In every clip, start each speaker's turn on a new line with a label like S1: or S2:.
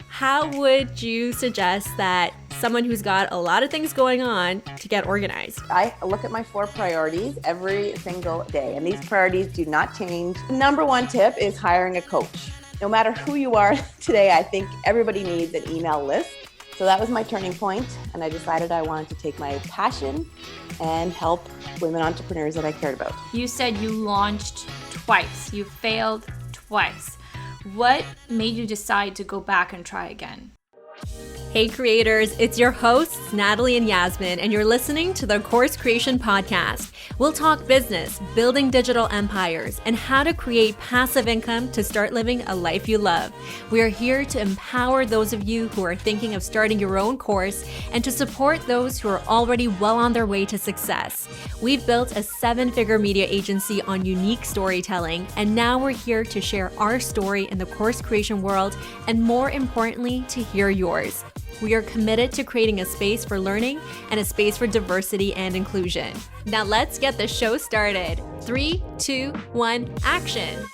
S1: how would you suggest that someone who's got a lot of things going on to get organized?
S2: I look at my 4 priorities every single day, and these priorities do not change. The number 1 tip is hiring a coach. No matter who you are today, I think everybody needs an email list. So that was my turning point, and I decided I wanted to take my passion and help women entrepreneurs that I cared about.
S3: You said you launched twice. You failed twice. What made you decide to go back and try again?
S1: Hey creators, it's your hosts, Natalie and Yasmin, and you're listening to the Course Creation Podcast. We'll talk business, building digital empires, and how to create passive income to start living a life you love. We are here to empower those of you who are thinking of starting your own course and to support those who are already well on their way to success. We've built a 7-figure media agency on unique storytelling, and now we're here to share our story in the course creation world, and more importantly, to hear yours. We are committed to creating a space for learning and a space for diversity and inclusion. Now let's get the show started. 3, 2, 1, action.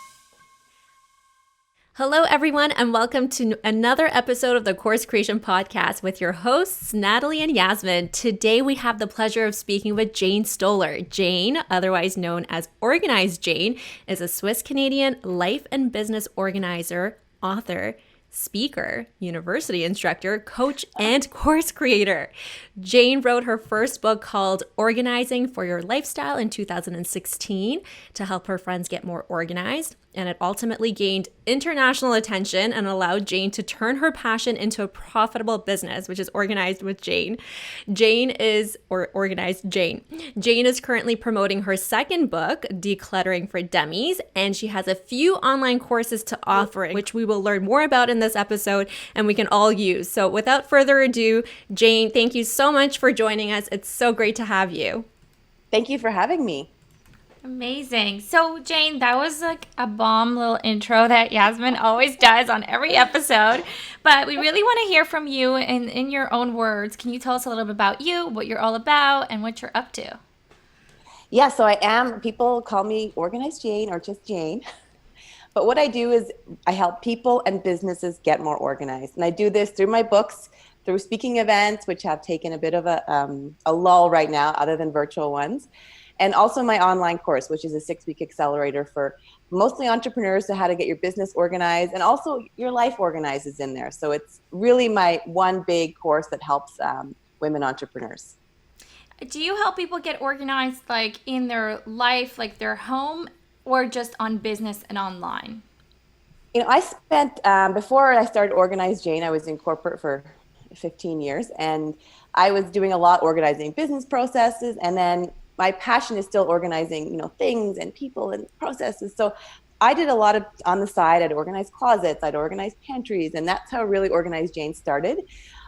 S1: Hello everyone, and welcome to another episode of the Course Creation Podcast with your hosts, Natalie and Yasmin. Today we have the pleasure of speaking with Jane Stoller. Jane, otherwise known as Organized Jane, is a Swiss-Canadian life and business organizer, author, speaker, university instructor, coach, and course creator. Jane wrote her first book called Organizing for Your Lifestyle in 2016 to help her friends get more organized. And it ultimately gained international attention and allowed Jane to turn her passion into a profitable business, which is Organized with Jane. Organized Jane. Jane is currently promoting her second book, Decluttering for Dummies, and she has a few online courses to offer, which we will learn more about in this episode and we can all use. So without further ado, Jane, thank you so much for joining us. It's so great to have you.
S2: Thank you for having me.
S3: Amazing. So, Jane, that was like a bomb little intro that Yasmin always does on every episode. But we really want to hear from you in your own words. Can you tell us a little bit about you, what you're all about, and what you're up to?
S2: Yeah, so people call me Organized Jane or just Jane. But what I do is I help people and businesses get more organized. And I do this through my books, through speaking events, which have taken a bit of a lull right now, other than virtual ones. And also my online course, which is a 6-week accelerator for mostly entrepreneurs to how to get your business organized, and also your life organized is in there. So it's really my one big course that helps women entrepreneurs.
S3: Do you help people get organized like in their life, like their home, or just on business and online?
S2: You know, I spent, before I started Organized Jane, I was in corporate for 15 years, and I was doing a lot organizing business processes, and then my passion is still organizing, things and people and processes. So I did a lot of on the side. I'd organize closets, I'd organize pantries, and that's how really Organized Jane started.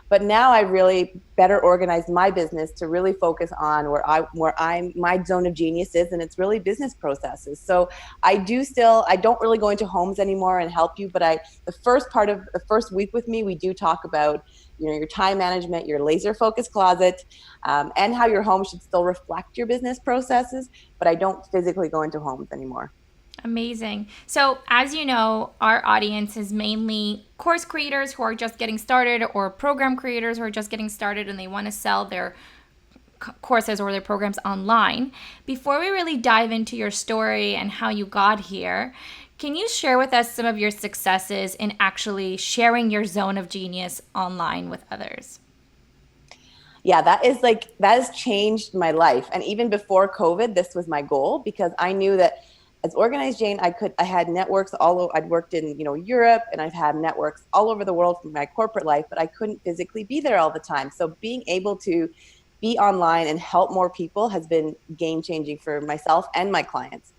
S2: But now I really better organize my business to really focus on my zone of genius is, and it's really business processes. So I don't really go into homes anymore and help you, but the first week with me, we do talk about your time management, your laser focused closet, and how your home should still reflect your business processes, but I don't physically go into homes anymore.
S3: Amazing. So as you know, our audience is mainly course creators who are just getting started, or program creators who are just getting started and they want to sell their courses or their programs online. Before we really dive into your story and how you got here, can you share with us some of your successes in actually sharing your zone of genius online with others?
S2: Yeah, that has changed my life. And even before COVID, this was my goal, because I knew that as Organized Jane, I had networks I'd worked in, Europe, and I've had networks all over the world from my corporate life, but I couldn't physically be there all the time. So being able to be online and help more people has been game changing for myself and my clients.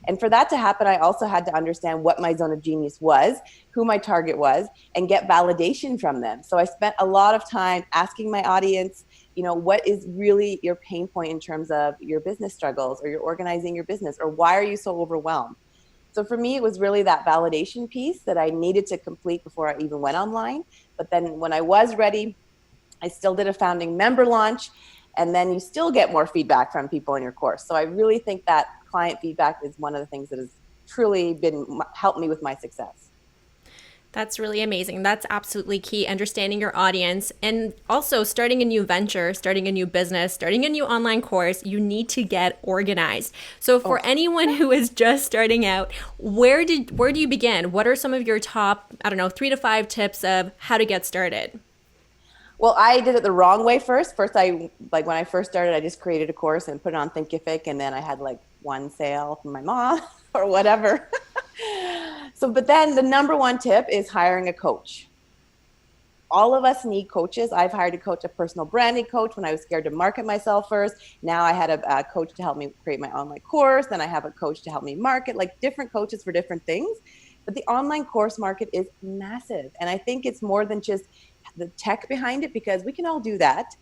S2: And for that to happen, I also had to understand what my zone of genius was, who my target was, and get validation from them. So I spent a lot of time asking my audience, what is really your pain point in terms of your business struggles, or you're organizing your business, or why are you so overwhelmed? So for me, it was really that validation piece that I needed to complete before I even went online. But then when I was ready, I still did a founding member launch, and then you still get more feedback from people in your course. So I really think that client feedback is one of the things that has truly helped me with my success.
S1: That's really amazing. That's absolutely key, understanding your audience. And also starting a new venture, starting a new business, starting a new online course, you need to get organized. So for anyone who is just starting out, where do you begin? What are some of your top, 3 to 5 tips of how to get started?
S2: Well, I did it the wrong way first. When I first started, I just created a course and put it on Thinkific, and then I had like one sale from my mom or whatever. But then the number one tip is hiring a coach. All of us need coaches. I've hired a coach, a personal branding coach, when I was scared to market myself first. Now I had a coach to help me create my online course. Then I have a coach to help me market, like different coaches for different things. But the online course market is massive. And I think it's more than just the tech behind it, because we can all do that.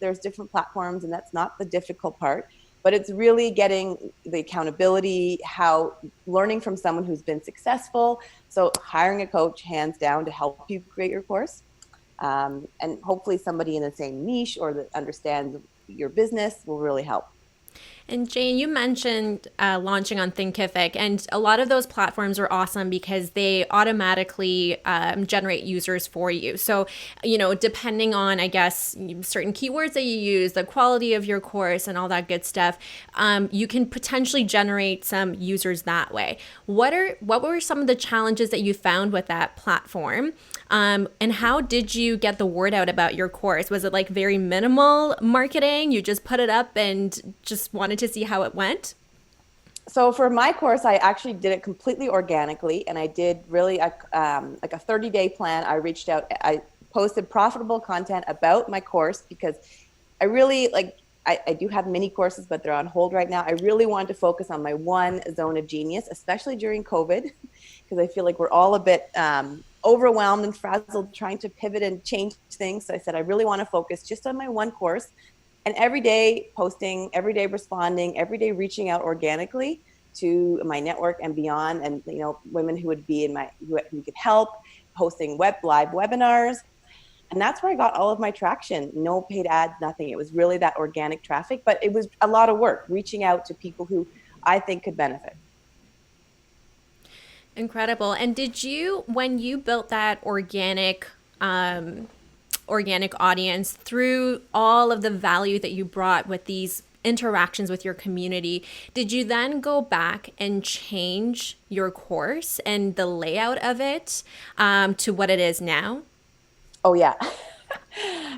S2: There's different platforms, and that's not the difficult part. But it's really getting the accountability, learning from someone who's been successful. So hiring a coach, hands down, to help you create your course. And hopefully somebody in the same niche or that understands your business will really help.
S1: And Jane, you mentioned launching on Thinkific, and a lot of those platforms are awesome because they automatically generate users for you. So, depending on, I guess, certain keywords that you use, the quality of your course and all that good stuff, you can potentially generate some users that way. What were some of the challenges that you found with that platform? And how did you get the word out about your course? Was it like very minimal marketing? You just put it up and just wanted to see how it went?
S2: So for my course, I actually did it completely organically, and I did really like a 30-day plan. I reached out, I posted profitable content about my course, because I really I do have mini courses, but they're on hold right now. I really wanted to focus on my one zone of genius, especially during COVID, because I feel like we're all a bit overwhelmed and frazzled trying to pivot and change things. So I said, I really want to focus just on my one course. And every day posting, every day responding, every day reaching out organically to my network and beyond, and women who would be who could help, hosting live webinars. And that's where I got all of my traction. No paid ads, nothing. It was really that organic traffic, but it was a lot of work reaching out to people who I think could benefit.
S1: Incredible. And did you, when you built that organic audience, through all of the value that you brought with these interactions with your community, did you then go back and change your course and the layout of it to what it is now?
S2: Oh, yeah.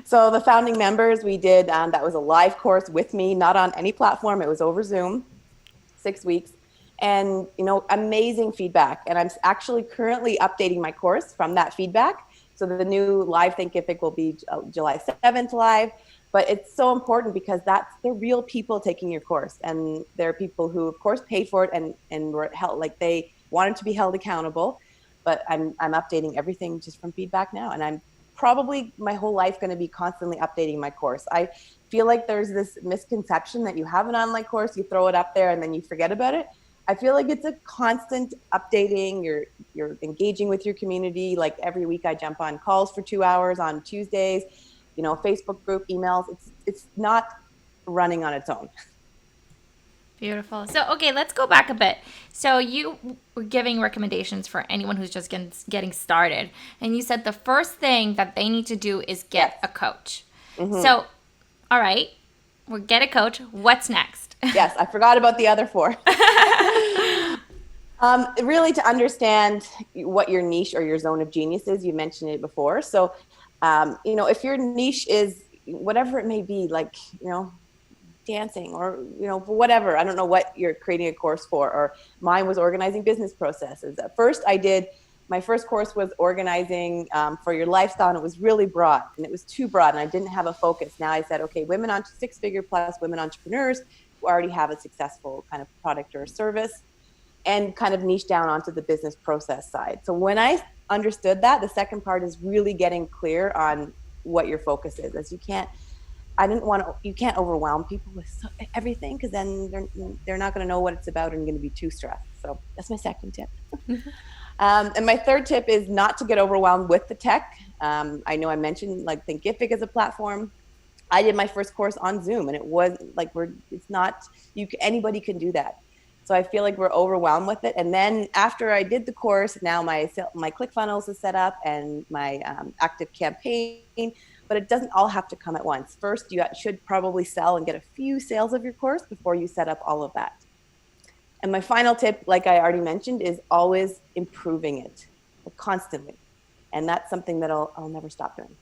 S2: So the founding members, we did, that was a live course with me, not on any platform. It was over Zoom, 6 weeks. And, amazing feedback. And I'm actually currently updating my course from that feedback. So the new live Thinkific will be July 7th live. But it's so important because they're real people taking your course. And they're people who, of course, paid for it and were held, like they wanted to be held accountable. But I'm updating everything just from feedback now. And I'm probably my whole life going to be constantly updating my course. I feel like there's this misconception that you have an online course, you throw it up there, and then you forget about it. I feel like it's a constant updating. You're engaging with your community. Like every week I jump on calls for 2 hours on Tuesdays, Facebook group, emails. It's not running on its own.
S3: Beautiful. So, okay, let's go back a bit. So you were giving recommendations for anyone who's just getting started. And you said the first thing that they need to do is get a coach. Mm-hmm. So, all right, we'll get a coach. What's next?
S2: Yes, I forgot about the other 4. Really to understand what your niche or your zone of genius is. You mentioned it before. So, if your niche is whatever it may be, like, dancing or, whatever, I don't know what you're creating a course for, or mine was organizing business processes. At first my first course was organizing for your lifestyle, and it was really broad, and it was too broad, and I didn't have a focus. Now I said, okay, women on 6-figure plus, women entrepreneurs who already have a successful kind of product or service, and kind of niche down onto the business process side. So when I understood that, the second part is really getting clear on what your focus is, as you can't overwhelm people with everything, because then they're not going to know what it's about and going to be too stressed. So that's my second tip. And my third tip is not to get overwhelmed with the tech. I know I mentioned like Thinkific as a platform. I did my first course on Zoom, and it was like anybody can do that. So I feel like we're overwhelmed with it. And then after I did the course, now my ClickFunnels is set up and my active campaign, but it doesn't all have to come at once. First, you should probably sell and get a few sales of your course before you set up all of that. And my final tip, like I already mentioned, is always improving it constantly. And that's something that I'll never stop doing.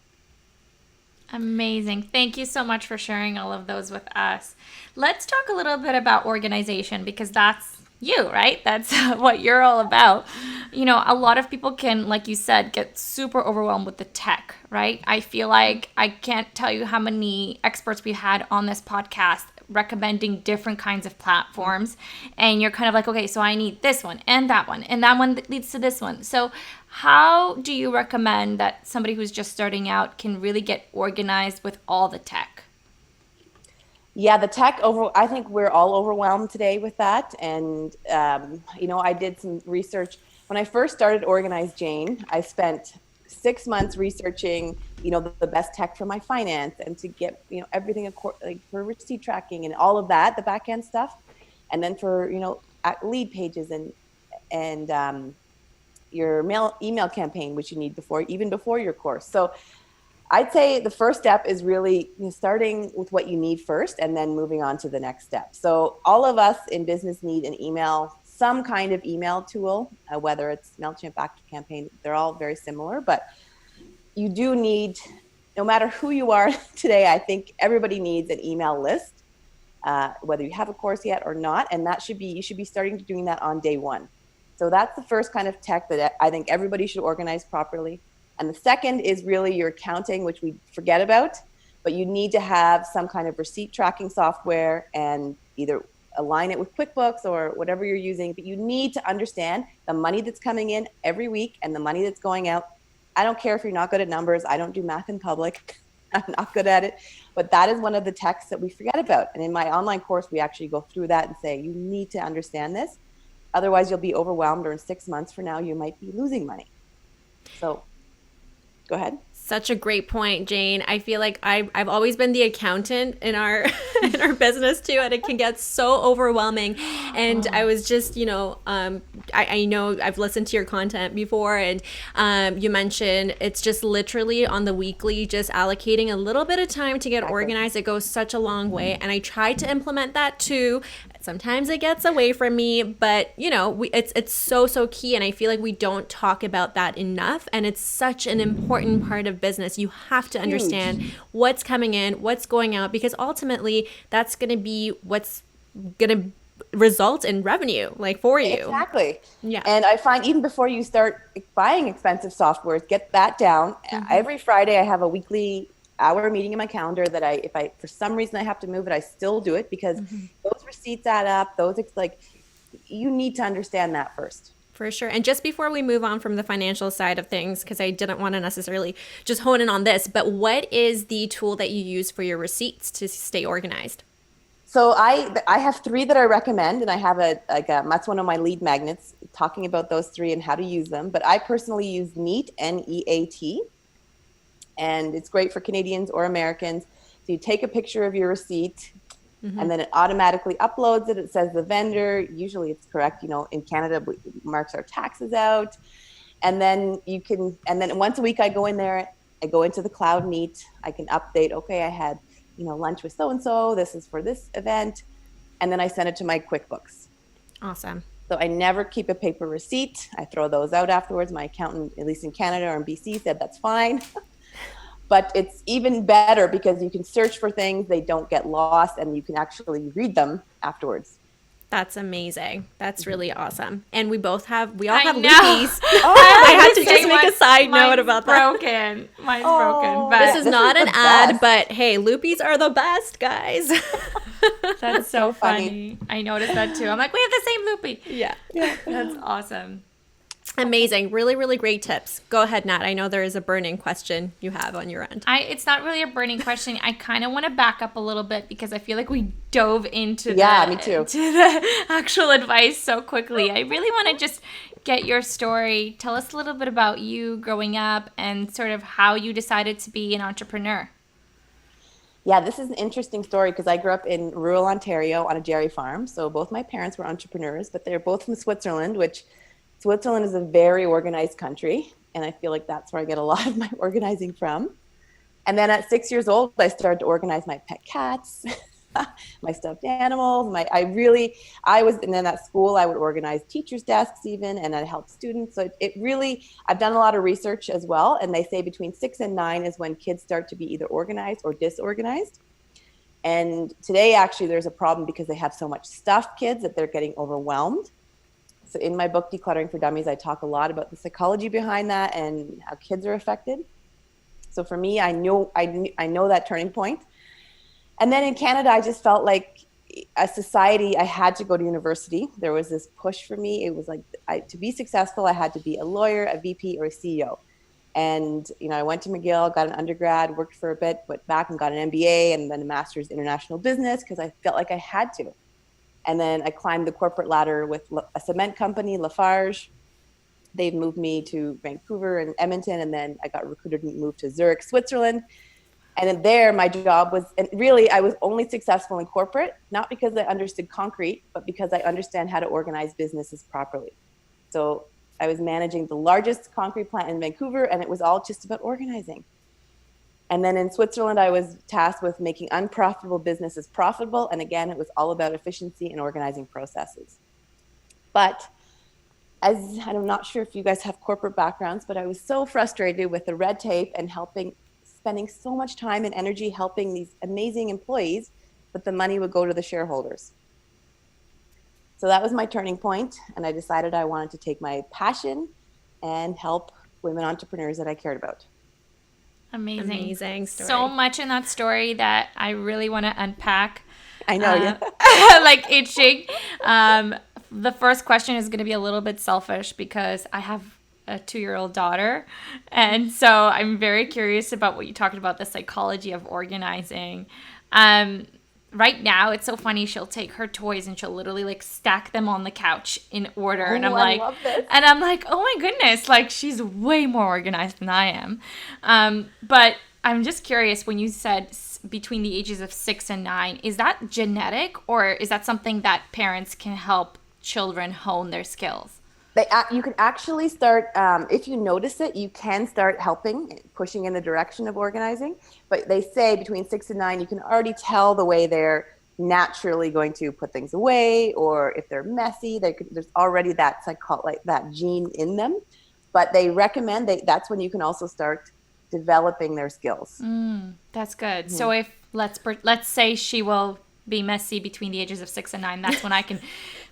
S3: Amazing. Thank you so much for sharing all of those with us. Let's talk a little bit about organization, because that's you, right? That's what you're all about. You know, a lot of people can, like you said, get super overwhelmed with the tech, right? I feel like I can't tell you how many experts we had on this podcast recommending different kinds of platforms, and you're kind of like, okay, so I need this one and that one that leads to this one. So how do you recommend that somebody who's just starting out can really get organized with all the tech?
S2: Yeah, the tech I think we're all overwhelmed today with that. And, I did some research. When I first started Organize Jane, I spent 6 months researching, the best tech for my finance and to get, everything like for receipt tracking and all of that, the back end stuff. And then for, lead pages and your email campaign, which you need even before your course. So I'd say the first step is really starting with what you need first and then moving on to the next step. So all of us in business need an email, some kind of email tool, whether it's MailChimp, ActiveCampaign, they're all very similar, but you do need, no matter who you are today, I think everybody needs an email list, whether you have a course yet or not, and you should be starting to doing that on day one. So that's the first kind of tech that I think everybody should organize properly. And the second is really your accounting, which we forget about, but you need to have some kind of receipt tracking software and either align it with QuickBooks or whatever you're using, but you need to understand the money that's coming in every week and the money that's going out. I don't care if you're not good at numbers. I don't do math in public. I'm not good at it, but that is one of the techs that we forget about. And in my online course, we actually go through that and say, you need to understand this. Otherwise you'll be overwhelmed, or in 6 months from now, you might be losing money. So go ahead.
S1: Such a great point, Jane. I feel like I've always been the accountant in our in our business too, and it can get so overwhelming. And I was just, I know I've listened to your content before, and you mentioned it's just literally on the weekly, just allocating a little bit of time to get organized. It goes such a long way, and I try to implement that too. Sometimes it gets away from me, but it's so key, and I feel like we don't talk about that enough, and it's such an important part of business. You have to understand what's coming in, what's going out, because ultimately that's going to be what's going to result in revenue, like for you.
S2: Exactly.
S1: Yeah.
S2: And I find even before you start buying expensive softwares, get that down. Every Friday I have a weekly hour meeting in my calendar that if I for some reason I have to move it, I still do it, because those receipts add up. You need to understand that first.
S1: For sure. And just before we move on from the financial side of things, because I didn't want to necessarily just hone in on this, but what is the tool that you use for your receipts to stay organized?
S2: So I have 3 that I recommend, and I have that's one of my lead magnets talking about those 3 and how to use them. But I personally use Neat, N-E-A-T. And it's great for Canadians or Americans. So you take a picture of your receipt, and then it automatically uploads it. It says the vendor. Usually it's correct. In Canada, it marks our taxes out. And then once a week I go in there, I go into the Cloud Neat. I can update, okay, I had, lunch with so-and-so. This is for this event. And then I send it to my QuickBooks.
S1: Awesome.
S2: So I never keep a paper receipt. I throw those out afterwards. My accountant, at least in Canada or in BC, said that's fine. But it's even better because you can search for things, they don't get lost, and you can actually read them afterwards.
S1: That's amazing. That's really awesome. And we all have
S3: know.
S1: loopies. I had to just make a side note about that.
S3: Mine's broken. But
S1: this is not an ad, but hey, loopies are the best, guys.
S3: That's so funny. I noticed that too. I'm like, we have the same loopy.
S1: Yeah.
S3: That's awesome.
S1: Amazing. Really, really great tips. Go ahead, Nat. I know there is a burning question you have on your end.
S3: It's not really a burning question. I kind of want to back up a little bit because I feel like we dove into the actual advice so quickly. I really want to just get your story. Tell us a little bit about you growing up and sort of how you decided to be an entrepreneur.
S2: Yeah, this is an interesting story because I grew up in rural Ontario on a dairy farm. So both my parents were entrepreneurs, but they're both from Switzerland, which Switzerland is a very organized country. And I feel like that's where I get a lot of my organizing from. And then at 6 years old, I started to organize my pet cats, my stuffed animals. I was, and then at school, I would organize teachers' desks even, and I helped students. So it really, I've done a lot of research as well. And they say between 6 and 9 is when kids start to be either organized or disorganized. And today, actually, there's a problem because they have so much stuff, kids, that they're getting overwhelmed. So in my book, Decluttering for Dummies, I talk a lot about the psychology behind that and how kids are affected. So for me, I know that turning point. And then in Canada, I just felt like a society, I had to go to university. There was this push for me. It was like, to be successful, I had to be a lawyer, a VP, or a CEO. And, I went to McGill, got an undergrad, worked for a bit, went back and got an MBA and then a master's in international business because I felt like I had to. And then I climbed the corporate ladder with a cement company, Lafarge. They've moved me to Vancouver and Edmonton, and then I got recruited and moved to Zurich, Switzerland. And then there, my job was, and really, I was only successful in corporate, not because I understood concrete, but because I understand how to organize businesses properly. So I was managing the largest concrete plant in Vancouver, and it was all just about organizing. And then in Switzerland, I was tasked with making unprofitable businesses profitable. And again, it was all about efficiency and organizing processes. But I'm not sure if you guys have corporate backgrounds, but I was so frustrated with the red tape and spending so much time and energy helping these amazing employees, but the money would go to the shareholders. So that was my turning point, and I decided I wanted to take my passion and help women entrepreneurs that I cared about.
S3: Amazing story. So much in that story that I really want to unpack.
S2: I know, yeah.
S3: Like itching. The first question is going to be a little bit selfish because I have a 2-year-old daughter. And so I'm very curious about what you talked about, the psychology of organizing. Right now, it's so funny. She'll take her toys and she'll literally like stack them on the couch in order. And I'm like, oh my goodness, like she's way more organized than I am. But I'm just curious, when you said between the ages of 6 and 9, is that genetic or is that something that parents can help children hone their skills?
S2: You can actually start, if you notice it, you can start pushing in the direction of organizing. But they say between 6 and 9, you can already tell the way they're naturally going to put things away, or if they're messy, there's already that that gene in them. But they recommend that's when you can also start developing their skills.
S3: That's good. Mm-hmm. So if let's say she will be messy between the ages of 6 and 9, that's when I can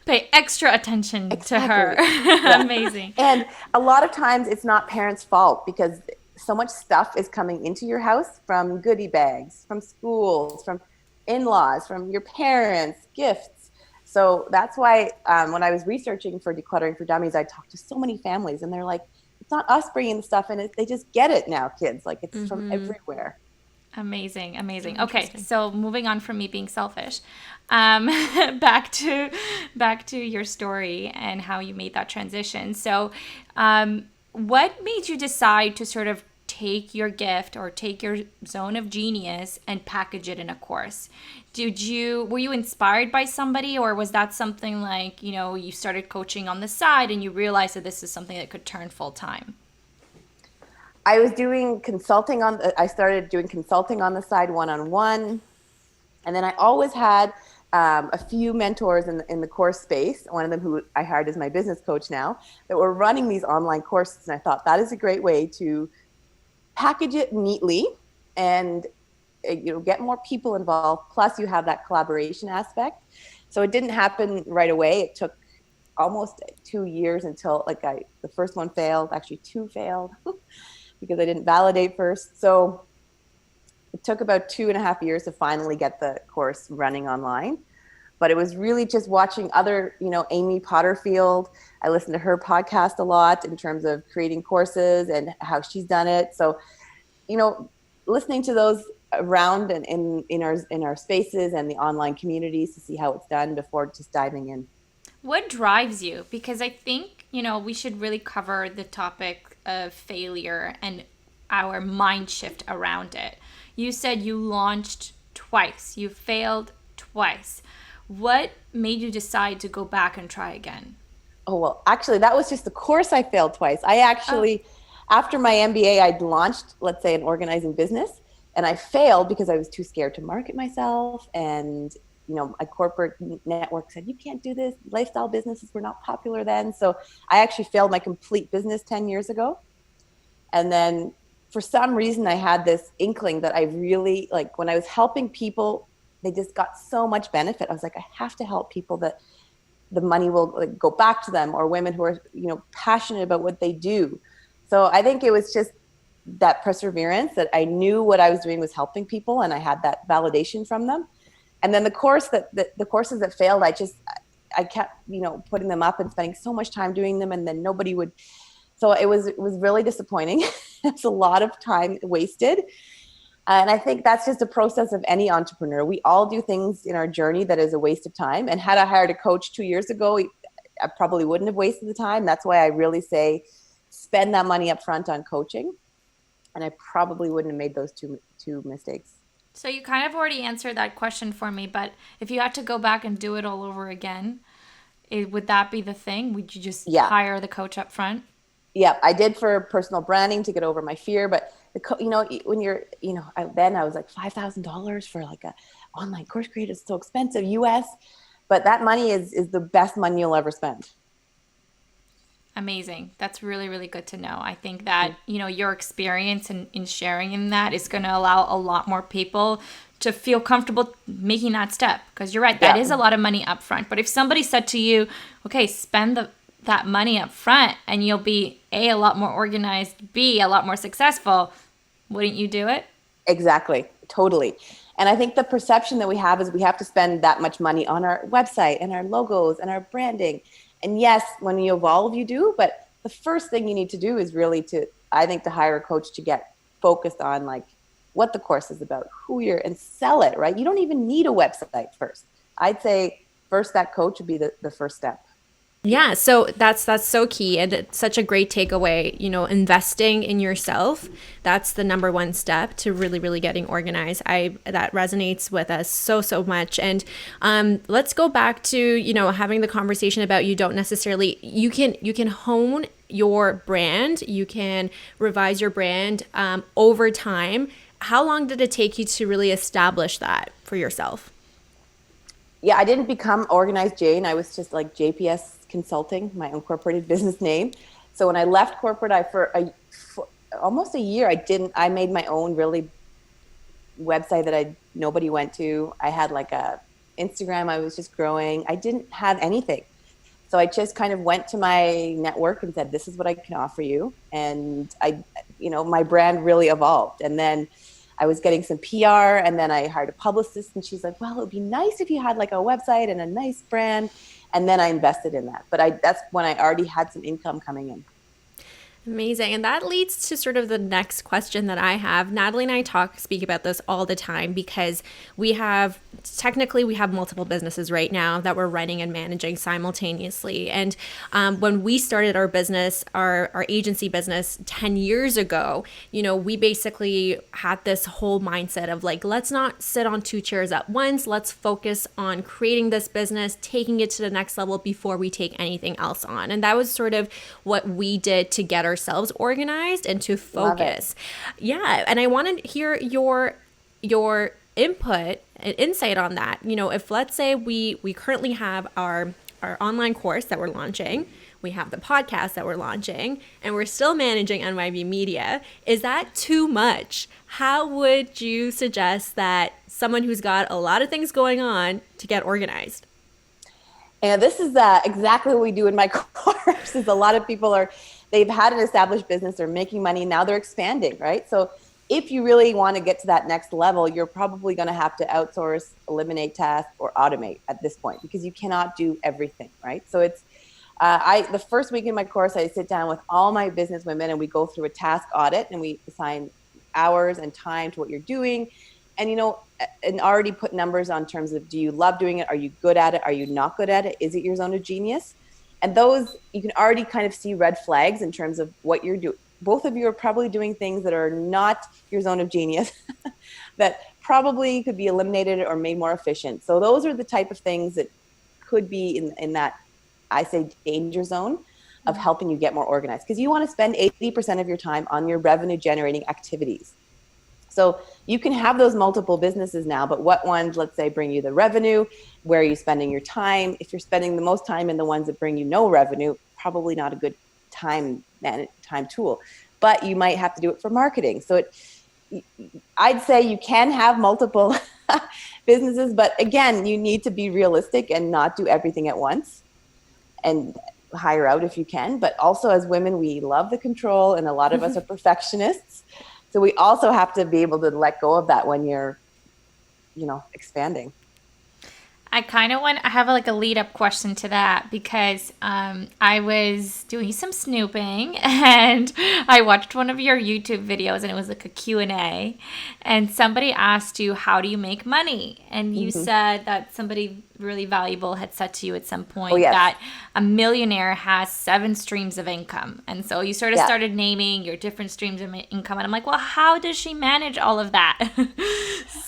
S3: pay extra attention to her. Yeah. Amazing.
S2: And a lot of times it's not parents' fault because so much stuff is coming into your house from goodie bags, from schools, from in-laws, from your parents, gifts. So that's why when I was researching for Decluttering for Dummies, I talked to so many families and they're like, it's not us bringing the stuff in, they just get it now, kids. Like it's from everywhere.
S3: Amazing. Okay, so moving on from me being selfish, back to your story and how you made that transition. So what made you decide to sort of take your gift or take your zone of genius and package it in a course? Were you inspired by somebody, or was that something like, you started coaching on the side and you realized that this is something that could turn full time?
S2: I was doing consulting I started doing consulting on the side, one-on-one. And then I always had a few mentors in the course space, one of them who I hired as my business coach now, that were running these online courses. And I thought that is a great way to package it neatly and get more people involved. Plus you have that collaboration aspect. So it didn't happen right away. It took almost 2 years until the first one failed. Actually, 2 failed. Because I didn't validate first. So it took about 2.5 years to finally get the course running online. But it was really just watching other, Amy Potterfield. I listened to her podcast a lot in terms of creating courses and how she's done it. So, listening to those around and in our spaces and the online communities to see how it's done before just diving in.
S3: What drives you? Because I think, we should really cover the topic of failure and our mind shift around it. You said you launched twice. You failed twice. What made you decide to go back and try again?
S2: Oh, well, actually, that was just the course I failed twice. I actually, after my MBA, I'd launched, let's say, an organizing business, and I failed because I was too scared to market myself. And, a corporate network said, you can't do this. Lifestyle businesses were not popular then. So I actually failed my complete business 10 years ago. And then for some reason, I had this inkling that I really, like, when I was helping people, they just got so much benefit. I was like, I have to help people that the money will go back to them, or women who are, passionate about what they do. So I think it was just that perseverance that I knew what I was doing was helping people, and I had that validation from them. And then the courses that failed, I kept, putting them up and spending so much time doing them, and then nobody would. So it was really disappointing. It's a lot of time wasted. And I think that's just a process of any entrepreneur. We all do things in our journey that is a waste of time. And had I hired a coach 2 years ago, I probably wouldn't have wasted the time. That's why I really say spend that money up front on coaching. And I probably wouldn't have made those two mistakes.
S3: So you kind of already answered that question for me, but if you had to go back and do it all over again, would that be the thing? Would you just hire the coach up front?
S2: Yeah, I did for personal branding to get over my fear, but when you're, I was like $5,000 for like a online course creator. It's so expensive, US, but that money is the best money you'll ever spend.
S3: Amazing. That's really, really good to know. I think that, your experience in sharing in that is going to allow a lot more people to feel comfortable making that step. Because you're right, that is a lot of money up front. But if somebody said to you, okay, spend that money up front and you'll be A, a lot more organized, B, a lot more successful, wouldn't you do it?
S2: Exactly. Totally. And I think the perception that we have is we have to spend that much money on our website and our logos and our branding. And yes, when you evolve, you do. But the first thing you need to do is really to hire a coach to get focused on like what the course is about, and sell it, right? You don't even need a website first. I'd say first that coach would be the first step.
S1: Yeah, so that's so key, and it's such a great takeaway. Investing in yourself, that's the number one step to really, really getting organized. That resonates with us so much. And let's go back to having the conversation about you can hone your brand, you can revise your brand over time. How long did it take you to really establish that for yourself?
S2: Yeah, I didn't become Organized Jane. I was just like JPS Consulting, my incorporated business name. So when I left corporate, for almost a year, I made my own really website that nobody went to. I had like a Instagram. I was just growing. I didn't have anything. So I just kind of went to my network and said, this is what I can offer you. And my brand really evolved. And then I was getting some PR, and then I hired a publicist, and she's like, well, it would be nice if you had like a website and a nice brand. And then I invested in that. But that's when I already had some income coming in.
S1: Amazing. And that leads to sort of the next question that I have. Natalie and I speak about this all the time because we have multiple businesses right now that we're running and managing simultaneously. And when we started our business, our agency business 10 years ago, we basically had this whole mindset of like, let's not sit on two chairs at once. Let's focus on creating this business, taking it to the next level before we take anything else on. And that was sort of what we did to get ourselves organized and to focus. Yeah. And I want to hear your input and insight on that. If let's say we currently have our online course that we're launching, we have the podcast that we're launching, and we're still managing NYB Media, is that too much? How would you suggest that someone who's got a lot of things going on to get organized?
S2: And this is exactly what we do in my course. Is a lot of people they've had an established business, they're making money, now they're expanding, right? So if you really want to get to that next level, you're probably going to have to outsource, eliminate tasks, or automate at this point, because you cannot do everything, right? So it's the first week in my course, I sit down with all my business women and we go through a task audit, and we assign hours and time to what you're doing. And, and already put numbers on terms of, do you love doing it? Are you good at it? Are you not good at it? Is it your zone of genius? And those, you can already kind of see red flags in terms of what you're doing. Both of you are probably doing things that are not your zone of genius, that probably could be eliminated or made more efficient. So those are the type of things that could be in that, I say, danger zone of helping you get more organized, because you want to spend 80% of your time on your revenue generating activities. So you can have those multiple businesses now, but what ones, let's say, bring you the revenue? Where are you spending your time? If you're spending the most time in the ones that bring you no revenue, probably not a good time tool, but you might have to do it for marketing. So I'd say you can have multiple businesses, but again, you need to be realistic and not do everything at once, and hire out if you can. But also, as women, we love the control, and a lot of us are perfectionists. So we also have to be able to let go of that when you're, expanding.
S3: I have like a lead up question to that, because I was doing some snooping and I watched one of your YouTube videos, and it was like a Q&A, and somebody asked you, how do you make money? And you said that somebody really valuable had said to you at some point that a millionaire has 7 streams of income. And so you sort of started naming your different streams of income. And I'm like, well, how does she manage all of that? So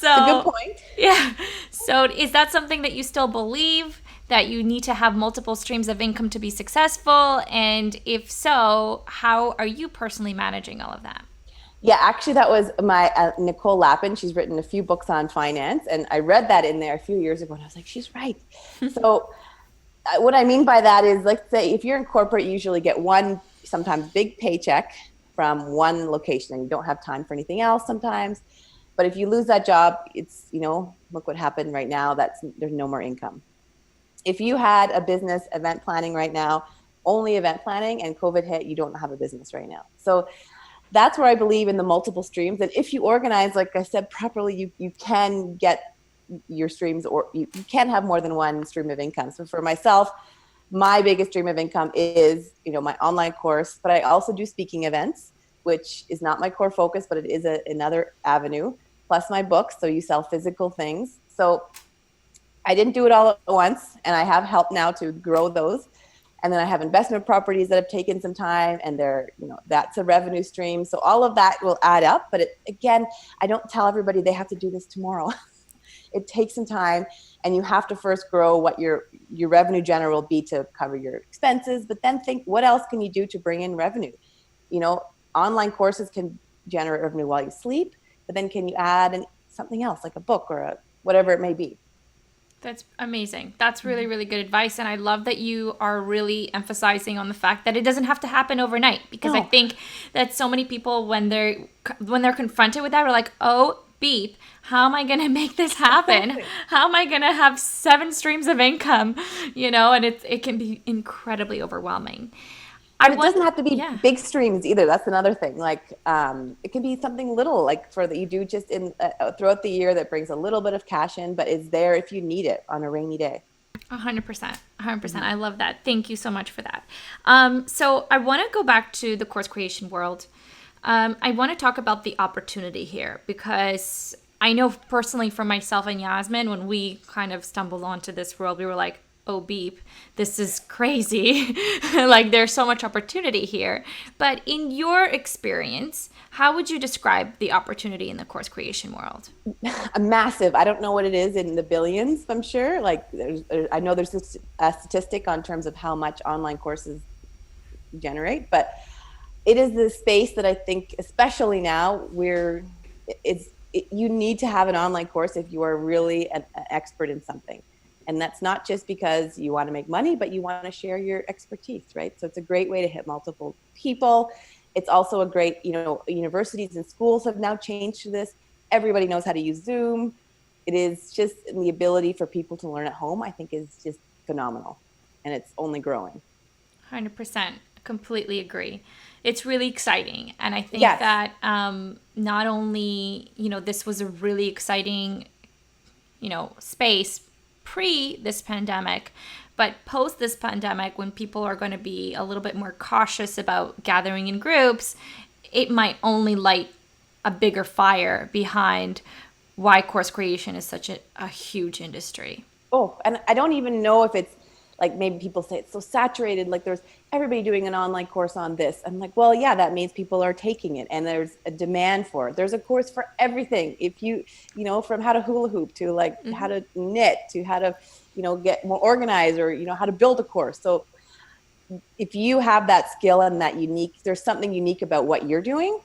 S2: That's a good point.
S3: Yeah. So is that something that you still believe, that you need to have multiple streams of income to be successful? And if so, how are you personally managing all of that?
S2: Yeah, actually, that was my Nicole Lappin. She's written a few books on finance, and I read that in there a few years ago, and I was like, she's right. So what I mean by that is, let's say if you're in corporate, you usually get one, sometimes big paycheck from one location, and you don't have time for anything else sometimes. But if you lose that job, it's, look what happened right now, there's no more income. If you had a business event planning right now, only event planning, and COVID hit, you don't have a business right now. So that's where I believe in the multiple streams. And if you organize, like I said, properly, you can get your streams, or you can have more than one stream of income. So for myself, my biggest stream of income is, my online course, but I also do speaking events, which is not my core focus, but it is another avenue, plus my books. So you sell physical things. So I didn't do it all at once, and I have help now to grow those. And then I have investment properties that have taken some time, and that's a revenue stream. So all of that will add up. But again, I don't tell everybody they have to do this tomorrow. It takes some time, and you have to first grow what your revenue general will be to cover your expenses, but then think, what else can you do to bring in revenue? Online courses can generate revenue while you sleep, but then can you add something else, like a book or whatever it may be?
S3: That's amazing. That's really, really good advice. And I love that you are really emphasizing on the fact that it doesn't have to happen overnight, because I think that so many people, when they're confronted with that, are like, oh, beep, how am I going to make this happen? How am I going to have 7 streams of income? And it can be incredibly overwhelming.
S2: And it doesn't have to be big streams either. That's another thing. Like, it can be something little, like that you do just throughout the year, that brings a little bit of cash in, but is there if you need it on a rainy day.
S3: 100%. I love that. Thank you so much for that. So I want to go back to the course creation world. I want to talk about the opportunity here, because I know personally for myself and Yasmin, when we kind of stumbled onto this world, we were like, oh, beep, this is crazy. Like, there's so much opportunity here. But in your experience, how would you describe the opportunity in the course creation world?
S2: Massive. I don't know what it is in the billions, I'm sure. Like, I know there's a statistic on terms of how much online courses generate, but it is the space that I think, especially now, you need to have an online course if you are really an expert in something. And that's not just because you want to make money, but you want to share your expertise, right? So it's a great way to hit multiple people. It's also a great, universities and schools have now changed to this. Everybody knows how to use Zoom. It is just the ability for people to learn at home, I think, is just phenomenal. And it's only growing.
S3: 100%. Completely agree. It's really exciting. And I think that not only, this was a really exciting, space pre this pandemic, but post this pandemic, when people are going to be a little bit more cautious about gathering in groups, it might only light a bigger fire behind why course creation is such a huge industry.
S2: Oh, and I don't even know if it's like maybe people say it's so saturated, like there's everybody doing an online course on this. I'm like, well, yeah, that means people are taking it and there's a demand for it. There's a course for everything. If you know, from how to hula hoop to like how to knit to how to, you know, get more organized, or, you know, how to build a course. So if you have that skill and that unique, there's something unique about what you're doing,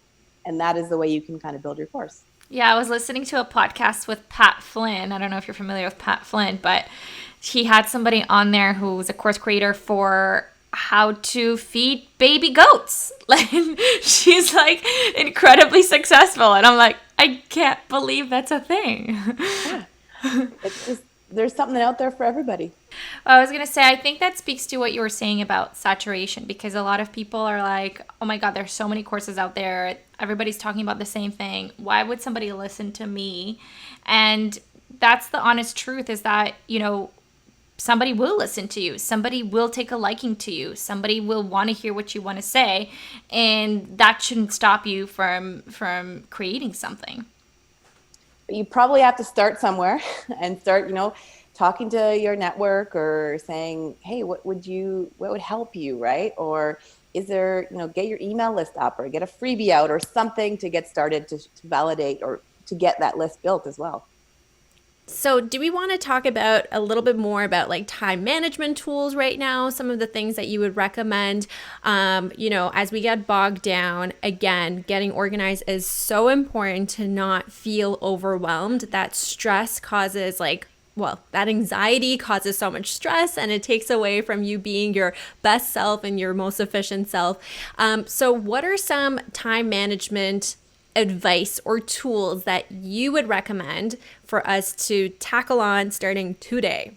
S2: and that is the way you can kind of build your course.
S3: Yeah, I was listening to a podcast with Pat Flynn. I don't know if you're familiar with Pat Flynn, but he had somebody on there who was a course creator for how to feed baby goats. Like, she's like incredibly successful. And I'm like, I can't believe that's a thing.
S2: Yeah. It's just, there's something out there for everybody.
S3: I was going to say, I think that speaks to what you were saying about saturation, because a lot of people are like, oh my God, there's so many courses out there. Everybody's talking about the same thing. Why would somebody listen to me? And that's the honest truth, is that, you know, somebody will listen to you. Somebody will take a liking to you. Somebody will want to hear what you want to say. And that shouldn't stop you from creating something.
S2: But you probably have to start somewhere and start, you know, talking to your network or saying, hey, what would help you, right? Or is there, you know, get your email list up or get a freebie out or something to get started to validate or to get that list built as well.
S1: So do we want to talk about a little bit more about like time management tools right now? Some of the things that you would recommend, you know, as we get bogged down, again, getting organized is so important to not feel overwhelmed. That stress causes that anxiety causes so much stress, and it takes away from you being your best self and your most efficient self. So what are some time management advice or tools that you would recommend for us to tackle on starting today?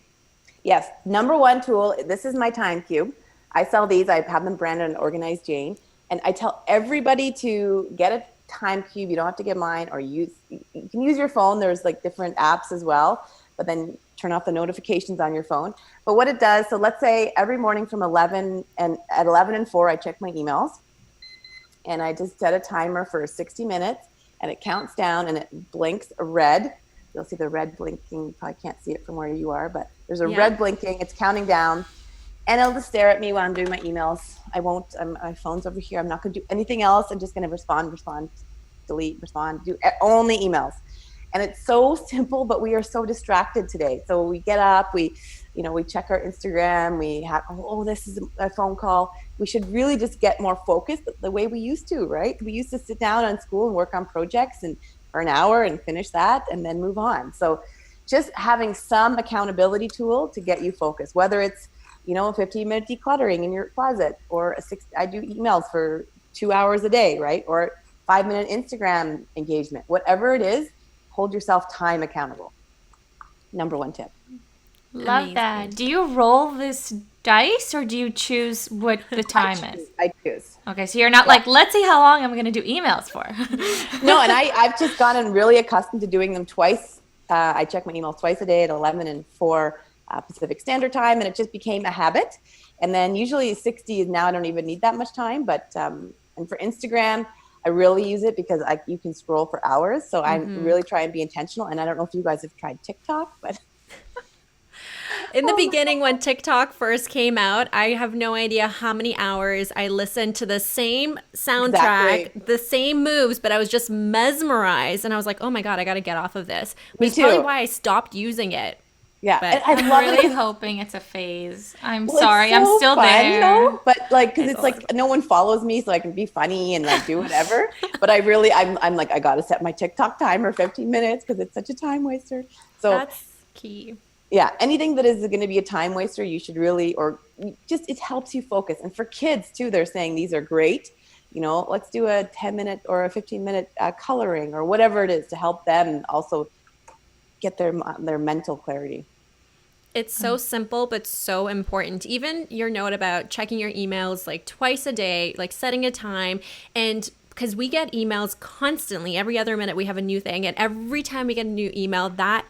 S2: Yes. Number one tool, this is my time cube. I sell these. I have them branded and Organized Jane. And I tell everybody to get a time cube. You don't have to get mine, or you can use your phone. There's like different apps as well, but then turn off the notifications on your phone. But what it does, so let's say every morning from 11 and at 11 and 4, I check my emails. And I just set a timer for 60 minutes, and it counts down and it blinks red. You'll see the red blinking. You probably can't see it from where you are, but there's a red blinking. It's counting down, and it'll just stare at me while I'm doing my emails. My phone's over here. I'm not going to do anything else. I'm just going to respond, delete, respond, do only emails. And it's so simple, but we are so distracted today. So we get up, we check our Instagram, we have, this is a phone call. We should really just get more focused the way we used to, right? We used to sit down on school and work on projects and for an hour and finish that and then move on. So just having some accountability tool to get you focused, whether it's, you know, a 15-minute decluttering in your closet, or I do emails for 2 hours a day, right? Or 5-minute Instagram engagement, whatever it is, hold yourself time accountable. Number one tip.
S3: Love Amazing. That. Do you roll this dice, or do you choose what the time is?
S2: I choose.
S3: Okay, so you're not like, let's see how long I'm going to do emails for.
S2: No, and I've just gotten really accustomed to doing them twice. I check my emails twice a day at 11 and 4 Pacific Standard Time, and it just became a habit. And then usually 60 is now I don't even need that much time. But and for Instagram, I really use it because you can scroll for hours. So I really try and be intentional. And I don't know if you guys have tried TikTok, but
S1: in the beginning, when TikTok first came out, I have no idea how many hours I listened to the same soundtrack, the same moves, but I was just mesmerized. And I was like, oh my God, I got to get off of this. Which is probably why I stopped using it.
S2: Yeah,
S1: but
S3: I'm really hoping it's a phase. I'm sorry, I'm still there.
S2: Though, but like, because it's like no one follows me, so I can be funny and like do whatever. But I'm like, I gotta set my TikTok timer 15 minutes because it's such a time waster. So
S1: that's key.
S2: Yeah, anything that is going to be a time waster, you should really, or just it helps you focus. And for kids too, they're saying these are great. You know, let's do a 10-minute or a 15-minute coloring or whatever it is to help them also get their mental clarity.
S1: It's so simple, but so important. Even your note about checking your emails like twice a day, like setting a time, and because we get emails constantly, every other minute we have a new thing, and every time we get a new email, that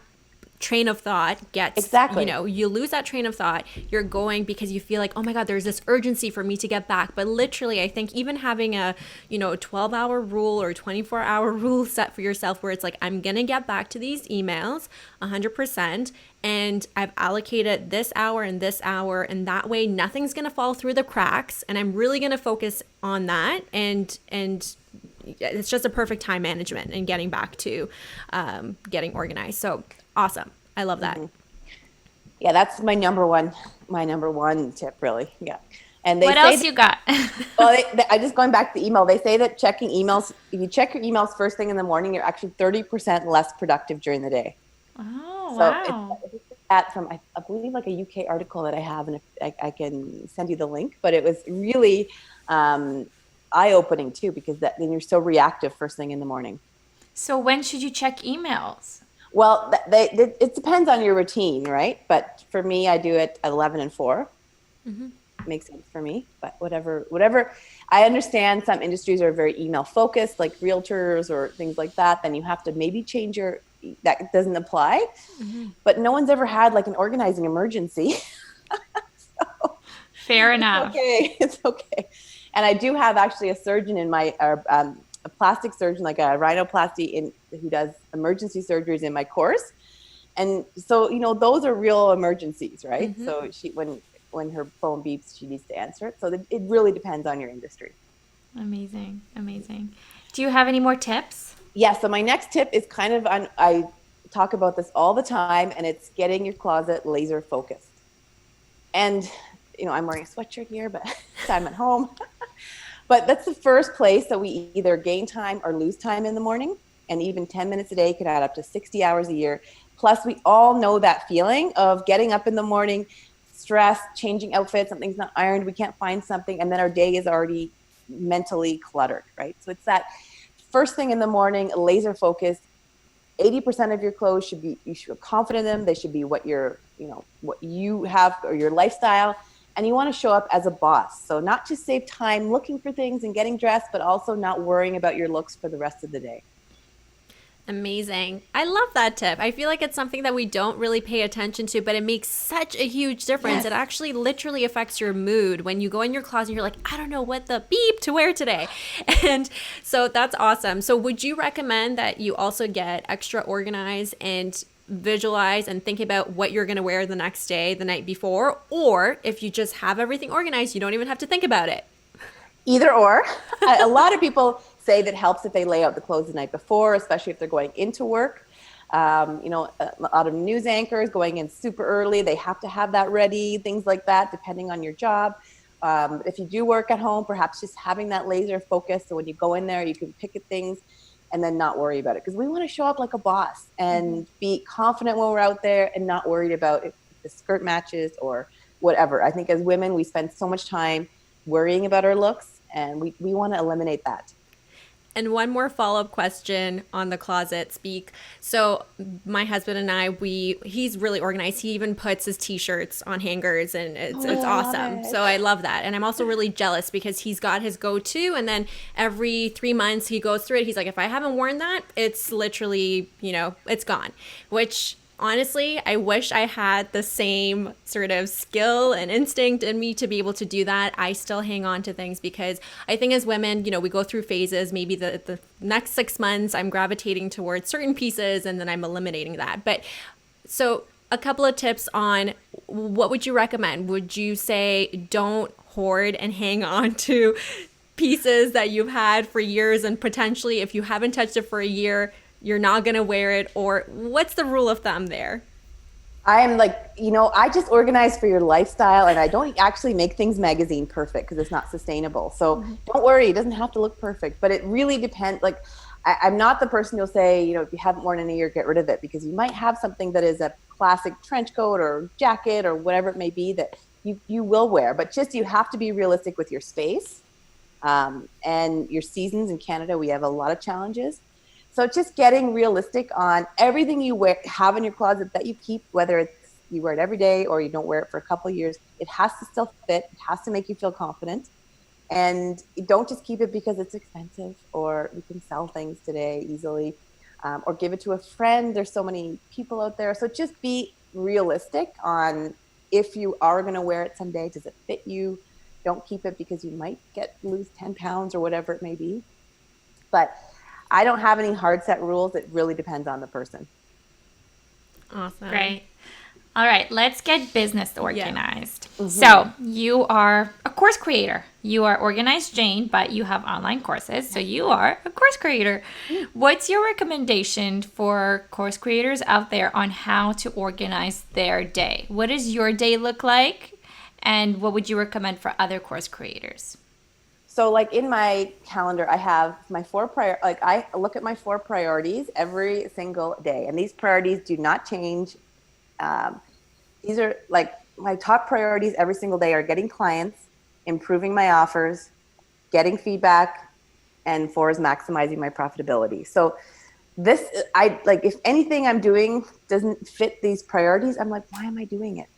S1: train of thought gets,
S2: Exactly.
S1: you lose that train of thought. You're going because you feel like, oh my God, there's this urgency for me to get back. But literally, I think even having a, 12-hour rule or 24-hour rule set for yourself where it's like, I'm going to get back to these emails 100%. And I've allocated this hour, and that way nothing's going to fall through the cracks. And I'm really going to focus on that. And it's just a perfect time management and getting back to getting organized. So awesome. I love that.
S2: Yeah, that's my number one tip, really. Yeah. And
S3: what else you got?
S2: Well, I just going back to the email. They say that checking emails, if you check your emails first thing in the morning, you're actually 30% less productive during the day.
S3: Oh,
S2: so
S3: wow.
S2: It's that from, I believe, like a UK article that I have, and I can send you the link, but it was really eye-opening too, because then you're so reactive first thing in the morning.
S3: So when should you check emails?
S2: Well, it depends on your routine, right? But for me, I do it at 11 and 4. Makes sense for me. But whatever. I understand some industries are very email focused, like realtors or things like that. Then you have to maybe change that doesn't apply. But no one's ever had like an organizing emergency. So,
S3: fair enough.
S2: It's okay. And I do have actually a surgeon in my a plastic surgeon, like a rhinoplasty who does emergency surgeries in my course. And so, those are real emergencies, right? So when her phone beeps, she needs to answer it. So it really depends on your industry.
S3: Amazing. Do you have any more tips?
S2: Yeah. So my next tip is kind of I talk about this all the time, and it's getting your closet laser focused. And, I'm wearing a sweatshirt here, but I'm at home. But that's the first place that we either gain time or lose time in the morning. And even 10 minutes a day could add up to 60 hours a year. Plus, we all know that feeling of getting up in the morning, stressed, changing outfits, something's not ironed, we can't find something, and then our day is already mentally cluttered, right? So it's that first thing in the morning, laser focused. 80% of your clothes you should feel confident in them. They should be what what you have or your lifestyle. And you want to show up as a boss. So not just save time looking for things and getting dressed, but also not worrying about your looks for the rest of the day.
S1: Amazing. I love that tip. I feel like it's something that we don't really pay attention to, but it makes such a huge difference. Yes. It actually literally affects your mood when you go in your closet and you're like, I don't know what the beep to wear today. And so that's awesome. So would you recommend that you also get extra organized and visualize and think about what you're going to wear the next day, the night before? Or if you just have everything organized, you don't even have to think about it?
S2: Either or. A lot of people say that helps if they lay out the clothes the night before, especially if they're going into work. A lot of news anchors going in super early, they have to have that ready, things like that, depending on your job. If you do work at home, perhaps just having that laser focus, so when you go in there, you can pick at things and then not worry about it. Because we want to show up like a boss and be confident when we're out there and not worried about if the skirt matches or whatever. I think as women, we spend so much time worrying about our looks, and we want to eliminate that.
S1: And one more follow-up question on the closet speak. So my husband and I, he's really organized. He even puts his t-shirts on hangers, and it's awesome. So I love that. And I'm also really jealous because he's got his go-to, and then every 3 months he goes through it. He's like, if I haven't worn that, it's literally, it's gone, which honestly, I wish I had the same sort of skill and instinct in me to be able to do that. I still hang on to things because I think as women, we go through phases. Maybe the next 6 months I'm gravitating towards certain pieces and then I'm eliminating that. But so a couple of tips on what would you recommend? Would you say don't hoard and hang on to pieces that you've had for years, and potentially if you haven't touched it for a year, you're not going to wear it? Or what's the rule of thumb there?
S2: I am like, I just organize for your lifestyle, and I don't actually make things magazine perfect because it's not sustainable. So don't worry, it doesn't have to look perfect, but it really depends. Like I'm not the person who'll say, if you haven't worn it in a year, get rid of it, because you might have something that is a classic trench coat or jacket or whatever it may be that you will wear, but just, you have to be realistic with your space and your seasons. In Canada, we have a lot of challenges. So just getting realistic on everything you have in your closet that you keep, whether it's you wear it every day or you don't wear it for a couple of years, it has to still fit. It has to make you feel confident. And don't just keep it because it's expensive or you can sell things today easily. or give it to a friend. There's so many people out there. So just be realistic on if you are going to wear it someday, does it fit you? Don't keep it because you might lose 10 pounds or whatever it may be. But I don't have any hard set rules. It really depends on the person.
S1: Awesome.
S3: Great. All right, let's get business organized.
S2: Yeah.
S3: So you are a course creator. You are Organized Jane, but you have online courses. So you are a course creator. What's your recommendation for course creators out there on how to organize their day? What does your day look like? And what would you recommend for other course creators?
S2: So like in my calendar, I have my I look at my 4 priorities every single day. And these priorities do not change. These are like my top priorities every single day are getting clients, improving my offers, getting feedback, and 4 is maximizing my profitability. So if anything I'm doing doesn't fit these priorities, I'm like, why am I doing it?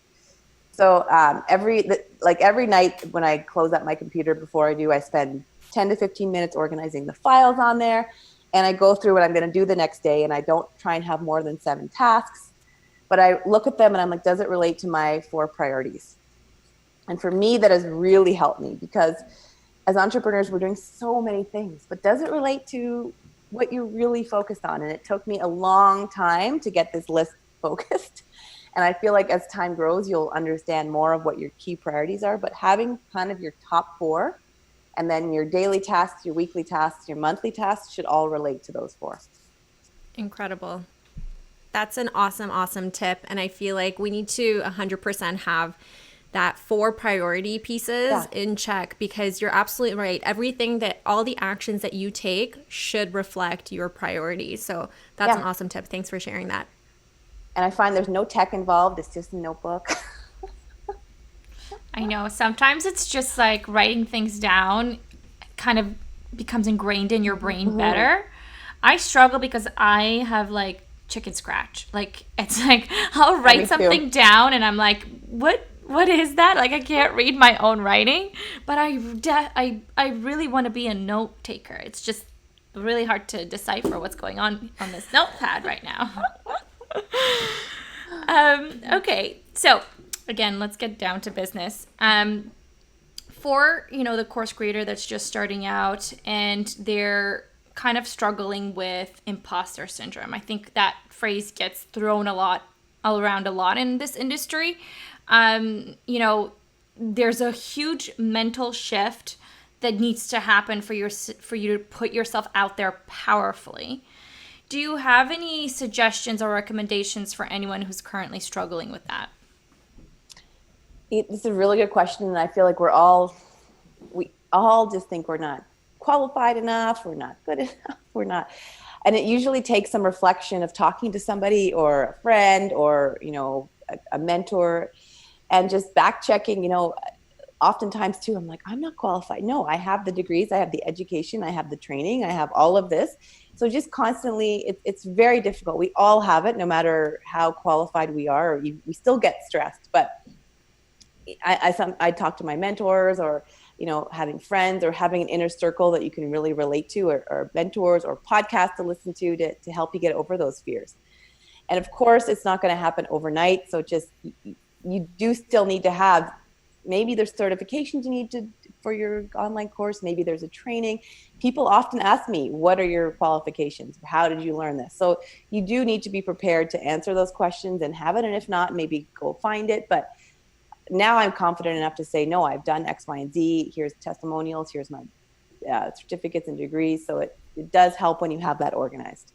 S2: So every night when I close up my computer before I spend 10 to 15 minutes organizing the files on there, and I go through what I'm going to do the next day, and I don't try and have more than 7 tasks. But I look at them and I'm like, does it relate to my 4 priorities? And for me, that has really helped me because as entrepreneurs, we're doing so many things, but does it relate to what you're really focused on? And it took me a long time to get this list focused. And I feel like as time grows, you'll understand more of what your key priorities are, but having kind of your top 4 and then your daily tasks, your weekly tasks, your monthly tasks should all relate to those 4.
S1: Incredible. That's an awesome tip. And I feel like we need to 100% have that 4 priority pieces in check because you're absolutely right. All the actions that you take should reflect your priorities. So that's an awesome tip. Thanks for sharing that.
S2: And I find there's no tech involved. It's just a notebook.
S3: I know. Sometimes it's just like writing things down kind of becomes ingrained in your brain better. I struggle because I have like chicken scratch. Like it's like I'll write something down and I'm like, what is that? Like I can't read my own writing, but I really want to be a note taker. It's just really hard to decipher what's going on this notepad right now. Okay, so again, let's get down to business. For the course creator that's just starting out and they're kind of struggling with imposter syndrome. I think that phrase gets thrown around a lot in this industry. There's a huge mental shift that needs to happen for you to put yourself out there powerfully. Do you have any suggestions or recommendations for anyone who's currently struggling with that?
S2: It's a really good question, and I feel like we all just think we're not qualified enough, we're not good enough, and it usually takes some reflection of talking to somebody or a friend or a mentor and just back checking. Oftentimes too I'm like, I'm not qualified. No, I have the degrees, I have the education, I have the training, I have all of this. So just constantly it's very difficult. We all have it, no matter how qualified we are, or we still get stressed. But I talk to my mentors or having friends or having an inner circle that you can really relate to, or mentors or podcasts to listen to help you get over those fears. And of course, it's not going to happen overnight. So just, you do still need to have, maybe there's certifications you need for your online course. Maybe there's a training. People often ask me, what are your qualifications? How did you learn this? So you do need to be prepared to answer those questions and have it. And if not, maybe go find it. But now I'm confident enough to say, no, I've done X, Y, and Z. Here's testimonials. Here's my certificates and degrees. So it does help when you have that organized.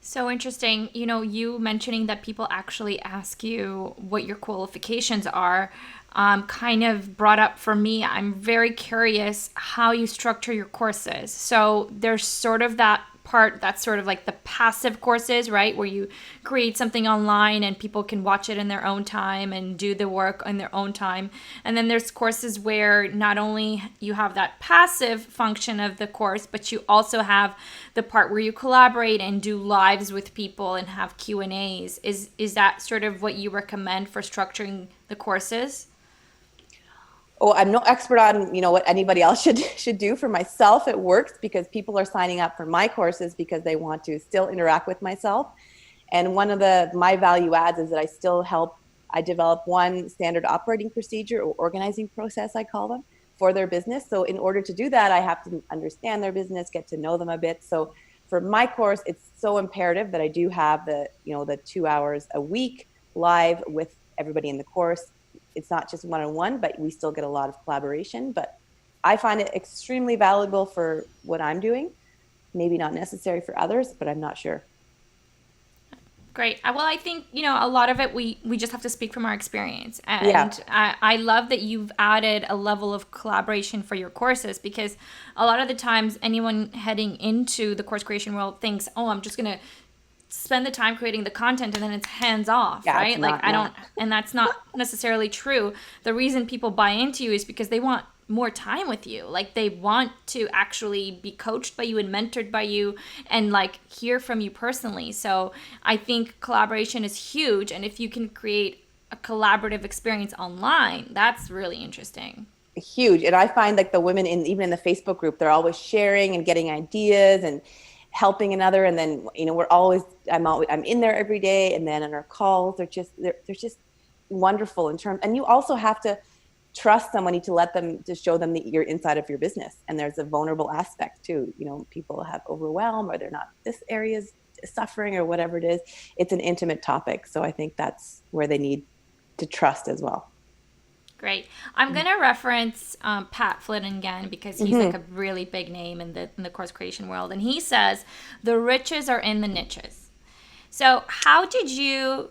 S3: So interesting. You mentioning that people actually ask you what your qualifications are kind of brought up for me. I'm very curious how you structure your courses. So there's sort of that part that's sort of like the passive courses, right? Where you create something online and people can watch it in their own time and do the work in their own time. And then there's courses where not only you have that passive function of the course, but you also have the part where you collaborate and do lives with people and have Q&As. Is that sort of what you recommend for structuring the courses?
S2: I'm no expert on, what anybody else should do. For myself, it works because people are signing up for my courses because they want to still interact with myself. And one of my value adds is that I develop one standard operating procedure or organizing process, I call them, for their business. So in order to do that, I have to understand their business, get to know them a bit. So for my course, it's so imperative that I do have the 2 hours a week live with everybody in the course. It's not just one-on-one, but we still get a lot of collaboration. But I find it extremely valuable for what I'm doing. Maybe not necessary for others, but I'm not sure.
S3: Great. Well, I think, a lot of it, we just have to speak from our experience. And I love that you've added a level of collaboration for your courses, because a lot of the times anyone heading into the course creation world thinks, oh, I'm just going to spend the time creating the content and then it's hands off, right? And that's not necessarily true. The reason people buy into you is because they want more time with you. Like, they want to actually be coached by you and mentored by you and hear from you personally. So I think collaboration is huge. And if you can create a collaborative experience online, that's really interesting.
S2: Huge. And I find the women even in the Facebook group, they're always sharing and getting ideas and helping another. And then, I'm in there every day. And then on our calls, they're just wonderful and you also have to trust somebody to show them that you're inside of your business. And there's a vulnerable aspect too. People have overwhelm, or they're not, this area's suffering or whatever it is. It's an intimate topic. So I think that's where they need to trust as well.
S3: Great. I'm going to reference Pat Flynn again, because he's a really big name in the course creation world. And he says, the riches are in the niches. So how did you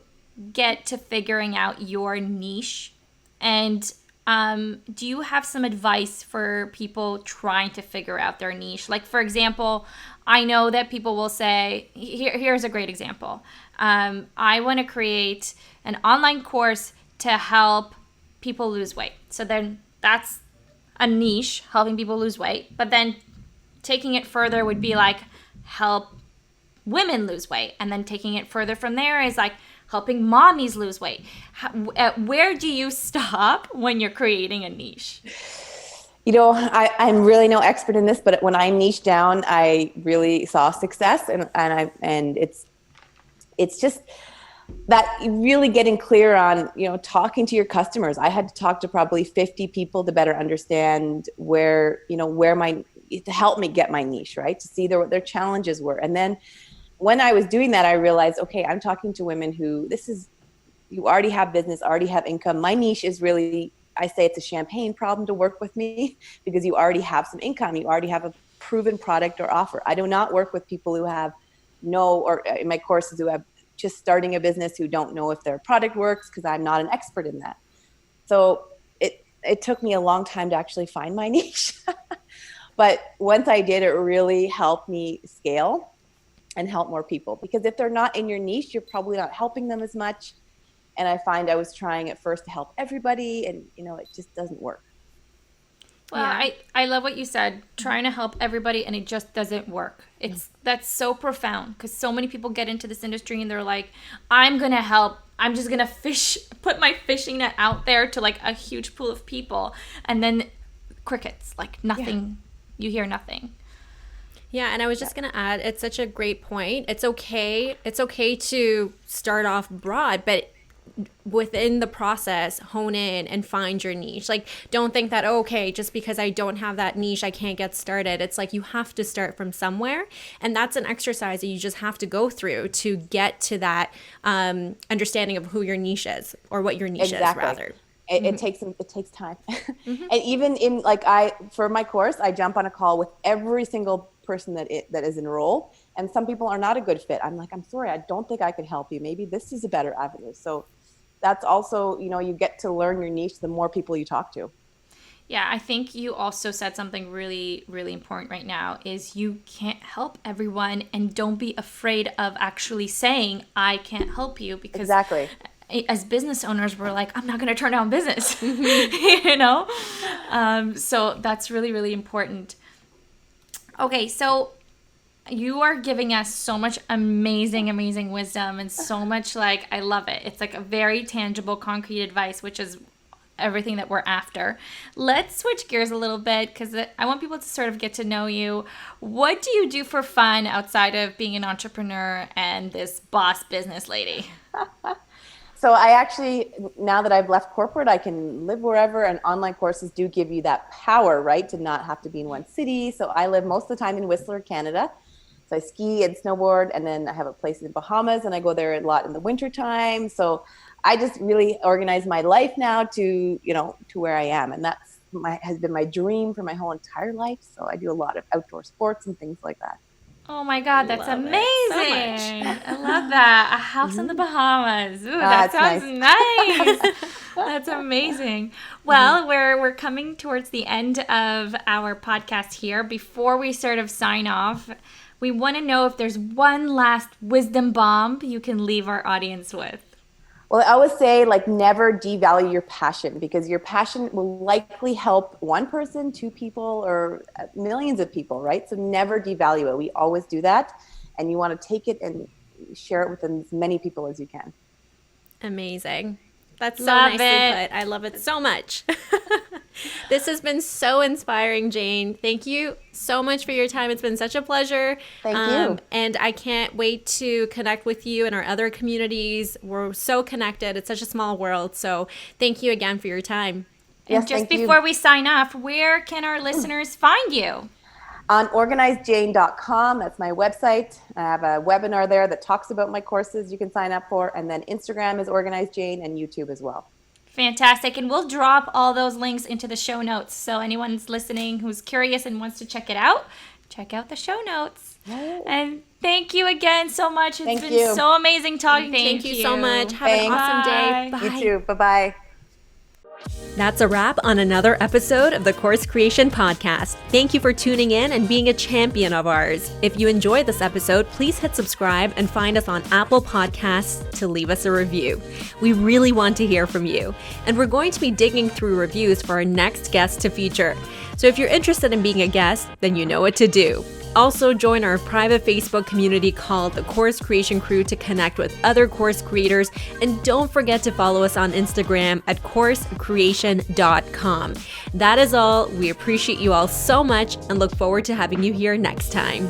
S3: get to figuring out your niche? And do you have some advice for people trying to figure out their niche? Like, for example, I know that people will say, here's a great example. I want to create an online course to help people lose weight. So then that's a niche, helping people lose weight. But then taking it further would be help women lose weight. And then taking it further from there is helping mommies lose weight. Where do you stop when you're creating a niche?
S2: I'm really no expert in this, but when I niche down, I really saw success, and it's just that really getting clear on, talking to your customers. I had to talk to probably 50 people to better understand where to help me get my niche, right? To see what their challenges were. And then when I was doing that, I realized, okay, I'm talking to women who you already have business, already have income. My niche is really, I say it's a champagne problem to work with me, because you already have some income. You already have a proven product or offer. I do not work with people who have or in my courses, who have just starting a business, who don't know if their product works, because I'm not an expert in that. So it took me a long time to actually find my niche. But once I did, it really helped me scale and help more people, because if they're not in your niche, you're probably not helping them as much. And I find I was trying at first to help everybody, and it just doesn't work.
S3: Well, yeah. I love what you said, trying to help everybody, and it just doesn't work. That's so profound, because so many people get into this industry and they're like, I'm going to help. I'm just going to put my fishing net out there to a huge pool of people. And then crickets, nothing, you hear nothing.
S1: Yeah, and I was just going to add, it's such a great point. It's okay to start off broad, but within the process, hone in and find your niche. Don't think that, okay, just because I don't have that niche, I can't get started. It's you have to start from somewhere. And that's an exercise that you just have to go through to get to that understanding of who your niche is, or what your niche is, rather.
S2: It takes time. And even in for my course, I jump on a call with every single person that is enrolled. And some people are not a good fit. I'm I'm sorry, I don't think I can help you. Maybe this is a better avenue. So that's also, you get to learn your niche the more people you talk to.
S3: Yeah, I think you also said something really, really important right now, is you can't help everyone, and don't be afraid of actually saying, I can't help you, because
S2: exactly.
S3: As business owners, we're I'm not going to turn down business, so that's really, really important. Okay, so you are giving us so much amazing wisdom, and so much I love it. It's a very tangible, concrete advice, which is everything that we're after. Let's switch gears a little bit because I want people to sort of get to know you. What do you do for fun outside of being an entrepreneur and this boss business lady?
S2: So I actually, now that I've left corporate, I can live wherever, and online courses do give you that power, right, to not have to be in one city. So I live most of the time in Whistler, Canada. So I ski and snowboard, and then I have a place in the Bahamas, and I go there a lot in the winter time. So I just really organize my life now to where I am. And that's has been my dream for my whole entire life. So I do a lot of outdoor sports and things like that.
S3: Oh my God, that's
S1: Love
S3: amazing.
S1: it so much.
S3: I love that. A house in the Bahamas. Ooh, that sounds nice. That's amazing. Well, we're coming towards the end of our podcast here. Before we sort of sign off, we want to know if there's one last wisdom bomb you can leave our audience with.
S2: Well, I always say, never devalue your passion, because your passion will likely help one person, two people, or millions of people, right? So never devalue it. We always do that. And you want to take it and share it with as many people as you can.
S1: Amazing. That's so
S3: Love
S1: nicely
S3: it.
S1: put. I love it so much. This has been so inspiring, Jane. Thank you so much for your time. It's been such a pleasure.
S2: Thank you.
S1: And I can't wait to connect with you and our other communities. We're so connected. It's such a small world. So thank you again for your time.
S3: And
S2: Yes,
S3: just
S2: thank you.
S3: before we sign off, where can our listeners find you?
S2: On organizedjane.com, that's my website. I have a webinar there that talks about my courses you can sign up for. And then Instagram is Organized Jane, and YouTube as well.
S3: Fantastic. And we'll drop all those links into the show notes. So anyone's listening who's curious and wants to check it out, check out the show notes. And thank you again so much. It's been
S2: you.
S3: so amazing talking to you.
S1: Thank you so much. Have
S2: Thanks.
S1: an awesome day.
S3: Bye.
S1: Bye.
S2: You too. Bye-bye.
S1: That's a wrap on another episode of the Course Creation Podcast. Thank you for tuning in and being a champion of ours. If you enjoyed this episode, please hit subscribe and find us on Apple Podcasts to leave us a review. We really want to hear from you. And we're going to be digging through reviews for our next guest to feature. So if you're interested in being a guest, then you know what to do. Also, join our private Facebook community called the Course Creation Crew to connect with other course creators. And don't forget to follow us on Instagram at coursecreation.com. That is all. We appreciate you all so much and look forward to having you here next time.